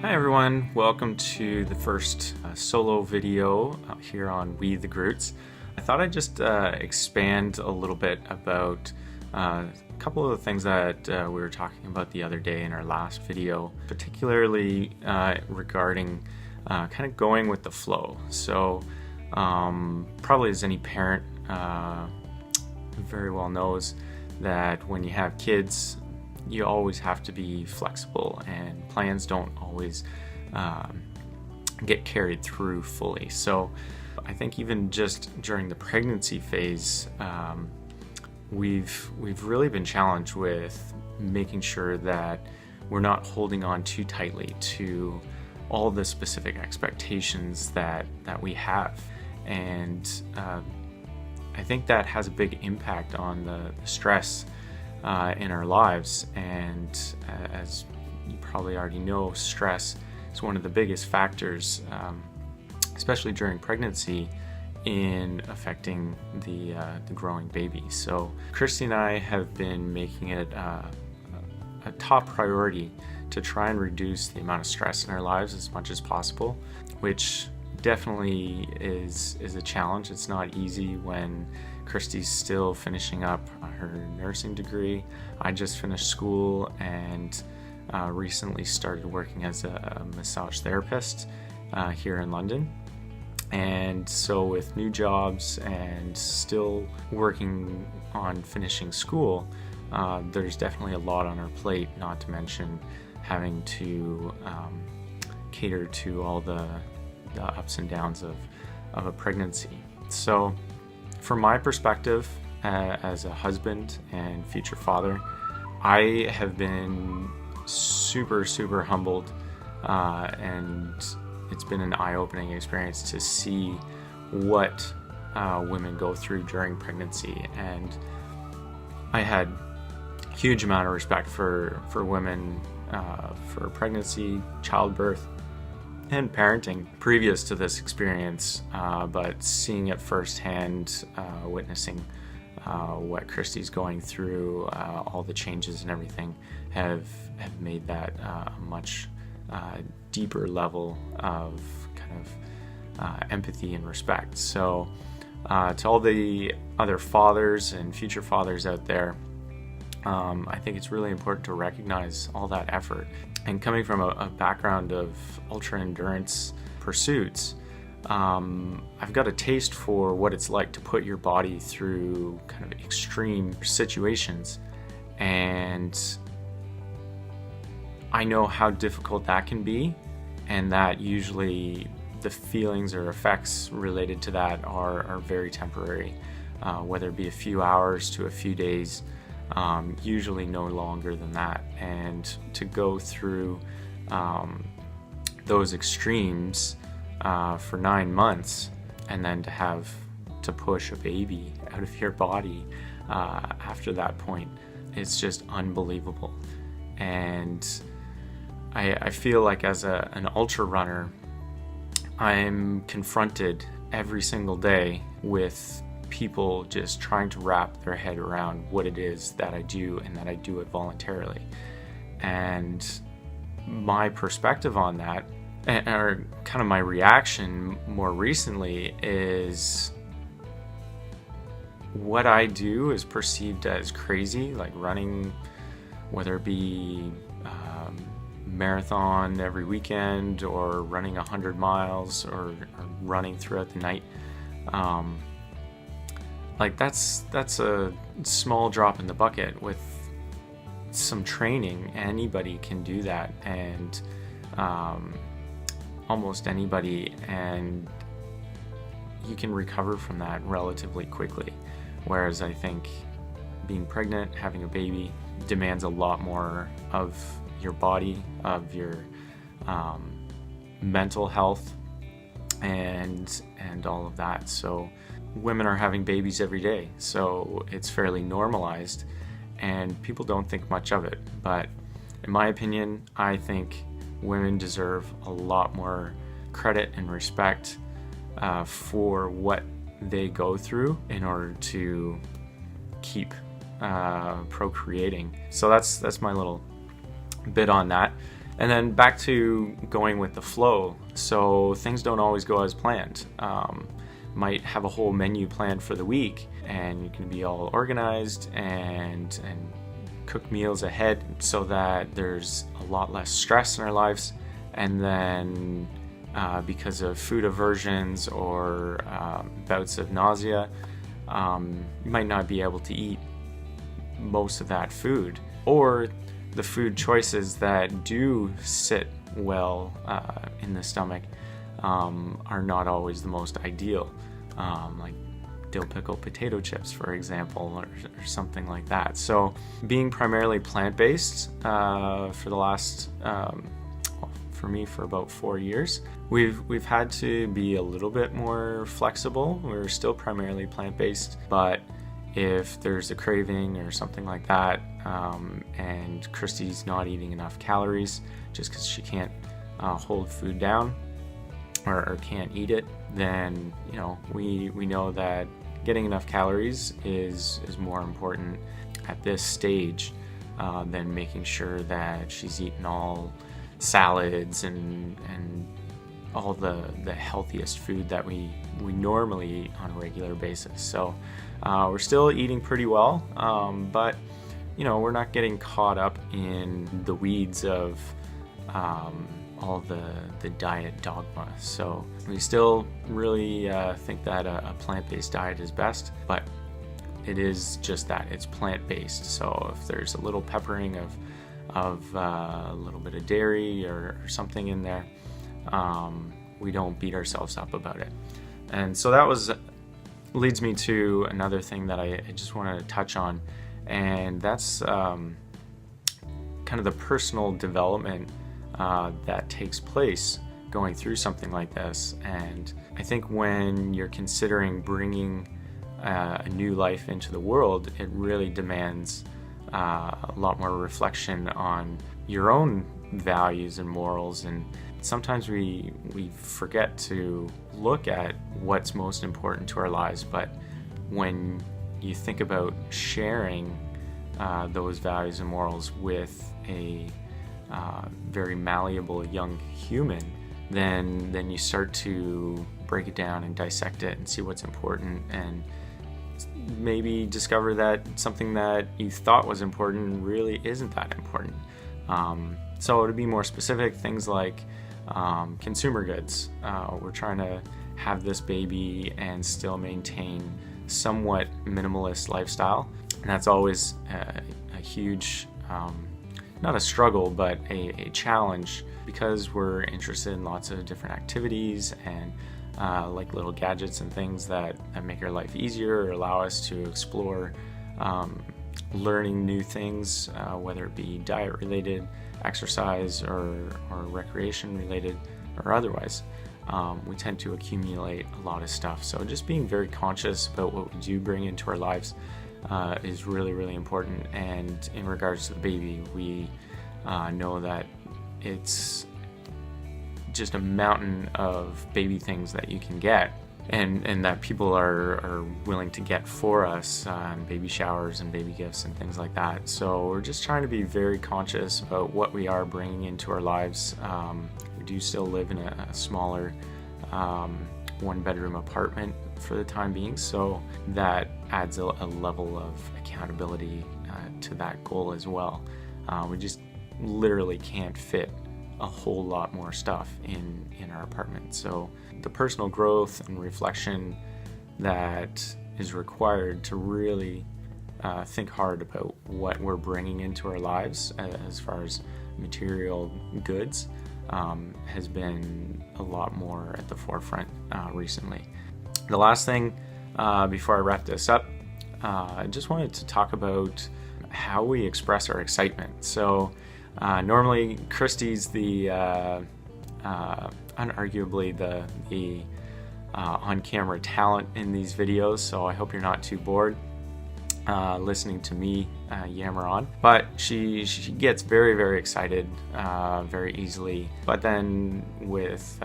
Hi everyone, welcome to the first solo video here on We the Groots. I thought I'd just expand a little bit about a couple of the things that we were talking about the other day in our last video, particularly regarding kind of going with the flow. So probably as any parent very well knows that when you have kids, you always have to be flexible and plans don't always get carried through fully. So I think even just during the pregnancy phase, we've really been challenged with making sure that we're not holding on too tightly to all the specific expectations that we have. And I think that has a big impact on the stress in our lives. And as you probably already know, stress is one of the biggest factors, especially during pregnancy, in affecting the growing baby. So Christy and I have been making it a top priority to try and reduce the amount of stress in our lives as much as possible, which definitely is a challenge. It's not easy when Christy's still finishing up her nursing degree. I just finished school and recently started working as a massage therapist here in London. And so with new jobs and still working on finishing school, there's definitely a lot on our plate, not to mention having to cater to all the ups and downs of a pregnancy. So from my perspective as a husband and future father, I have been super humbled, and it's been an eye-opening experience to see what women go through during pregnancy. And I had a huge amount of respect for women for pregnancy, childbirth, and parenting previous to this experience, but seeing it firsthand, witnessing what Christy's going through, all the changes and everything have made that a much deeper level of kind of empathy and respect. So to all the other fathers and future fathers out there, I think it's really important to recognize all that effort. And coming from a background of ultra endurance pursuits, I've got a taste for what it's like to put your body through kind of extreme situations. And I know how difficult that can be, and that usually the feelings or effects related to that are very temporary, whether it be a few hours to a few days. Usually no longer than that. And to go through those extremes for 9 months, and then to have to push a baby out of your body after that point, it's just unbelievable. And I feel like as an ultra runner, I'm confronted every single day with people just trying to wrap their head around what it is that I do, and that I do it voluntarily. And my perspective on that, or kind of my reaction more recently, is what I do is perceived as crazy, like running, whether it be marathon every weekend, or running 100 miles, or running throughout the night. Like that's a small drop in the bucket. With some training, anybody can do that, and almost anybody, and you can recover from that relatively quickly. Whereas I think being pregnant, having a baby, demands a lot more of your body, of your mental health, and all of that. So women are having babies every day, so it's fairly normalized, and people don't think much of it. But in my opinion, I think women deserve a lot more credit and respect for what they go through in order to keep procreating. So that's my little bit on that. And then back to going with the flow. So things don't always go as planned. Might have a whole menu planned for the week, and you can be all organized and cook meals ahead so that there's a lot less stress in our lives. And then because of food aversions or bouts of nausea, you might not be able to eat most of that food, or the food choices that do sit well in the stomach are not always the most ideal, like dill pickle potato chips, for example, or something like that. So being primarily plant-based for the last, for me, for about 4 years, we've had to be a little bit more flexible. We're still primarily plant-based, but if there's a craving or something like that, and Christy's not eating enough calories just because she can't hold food down or can't eat it, then we know that getting enough calories is more important at this stage than making sure that she's eating all salads and all the healthiest food that we normally eat on a regular basis. So we're still eating pretty well, but we're not getting caught up in the weeds of all the diet dogma. So we still really think that a plant-based diet is best, but it is just that, it's plant-based. So if there's a little peppering of a little bit of dairy or something in there, we don't beat ourselves up about it. And so that leads me to another thing that I just wanted to touch on, and that's kind of the personal development that takes place going through something like this. And I think when you're considering bringing a new life into the world, it really demands a lot more reflection on your own values and morals. And sometimes we forget to look at what's most important to our lives, but when you think about sharing those values and morals with a very malleable young human, then you start to break it down and dissect it and see what's important, and maybe discover that something that you thought was important really isn't that important. So to be more specific, things like consumer goods. We're trying to have this baby and still maintain somewhat minimalist lifestyle, and that's always a huge, not a struggle, but a challenge, because we're interested in lots of different activities and like little gadgets and things that make our life easier or allow us to explore learning new things, whether it be diet related, exercise, or recreation related, or otherwise. We tend to accumulate a lot of stuff. So just being very conscious about what we do bring into our lives is really, really important. And in regards to the baby, we know that it's just a mountain of baby things that you can get, and that people are willing to get for us, baby showers and baby gifts and things like that. So we're just trying to be very conscious about what we are bringing into our lives. We do still live in a smaller one-bedroom apartment for the time being, so that adds a level of accountability to that goal as well. We just literally can't fit a whole lot more stuff in our apartment. So the personal growth and reflection that is required to really think hard about what we're bringing into our lives as far as material goods has been a lot more at the forefront recently. The last thing before I wrap this up, I just wanted to talk about how we express our excitement. So normally Christy's the unarguably the on-camera talent in these videos, so I hope you're not too bored listening to me yammer on. But she gets very, very excited very easily, but then with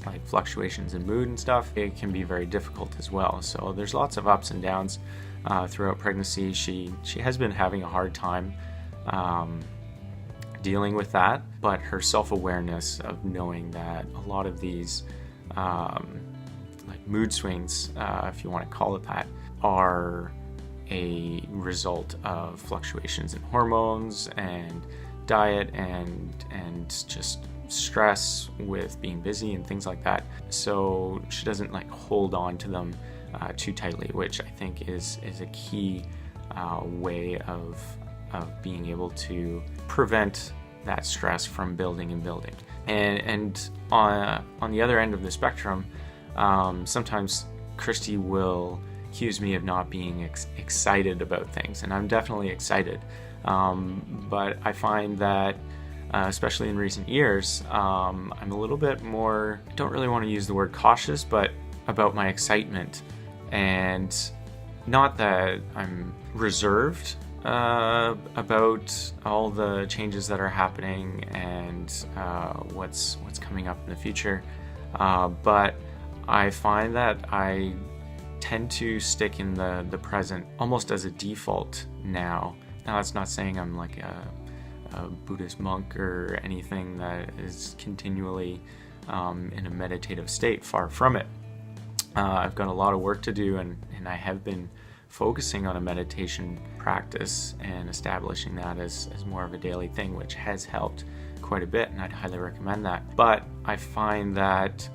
like fluctuations in mood and stuff, it can be very difficult as well. So there's lots of ups and downs throughout pregnancy. She has been having a hard time dealing with that, but her self-awareness of knowing that a lot of these like mood swings, if you want to call it that, are a result of fluctuations in hormones and diet and just stress with being busy and things like that. So she doesn't like hold on to them too tightly, which I think is a key way of being able to prevent that stress from building and building. And on the other end of the spectrum, sometimes Christy will accuse me of not being excited about things, and I'm definitely excited. But I find that, especially in recent years, I'm a little bit more, I don't really want to use the word cautious, but about my excitement. And not that I'm reserved about all the changes that are happening and what's coming up in the future, but I find that I tend to stick in the present almost as a default now. Now, that's not saying I'm like a Buddhist monk or anything that is continually in a meditative state. Far from it. I've got a lot of work to do, and I have been focusing on a meditation practice and establishing that as more of a daily thing, which has helped quite a bit, and I'd highly recommend that. But I find that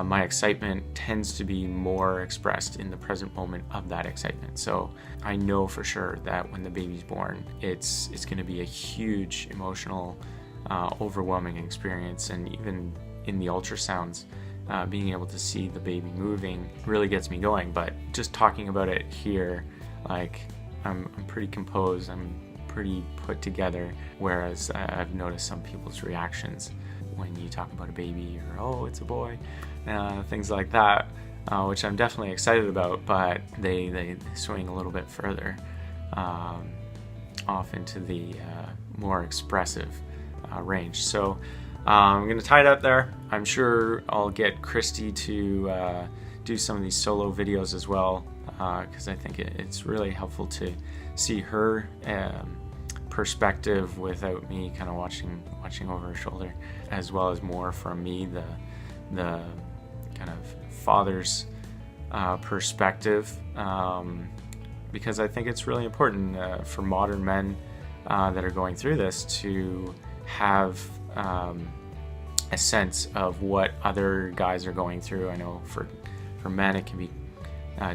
my excitement tends to be more expressed in the present moment of that excitement. So I know for sure that when the baby's born, it's going to be a huge emotional, overwhelming experience. And even in the ultrasounds, being able to see the baby moving really gets me going. But just talking about it here, like I'm pretty composed, I'm pretty put together, whereas I've noticed some people's reactions when you talk about a baby or, oh, it's a boy, things like that, which I'm definitely excited about, but they swing a little bit further off into the more expressive range. So I'm going to tie it up there. I'm sure I'll get Christy to do some of these solo videos as well, because I think it's really helpful to see her perspective without me kind of watching over her shoulder, as well as more from me, the kind of father's perspective, because I think it's really important for modern men that are going through this to have a sense of what other guys are going through. I know for men it can be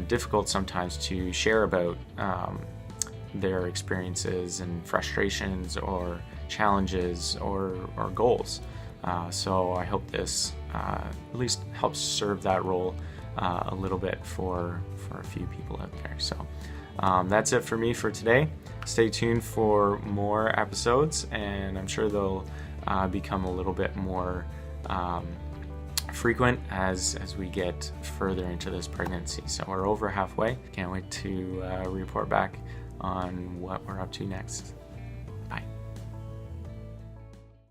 difficult sometimes to share about their experiences and frustrations or challenges or goals. So I hope this at least helps serve that role a little bit for a few people out there. So that's it for me for today. Stay tuned for more episodes, and I'm sure they'll become a little bit more frequent as we get further into this pregnancy. So we're over halfway. Can't wait to report back on what we're up to next.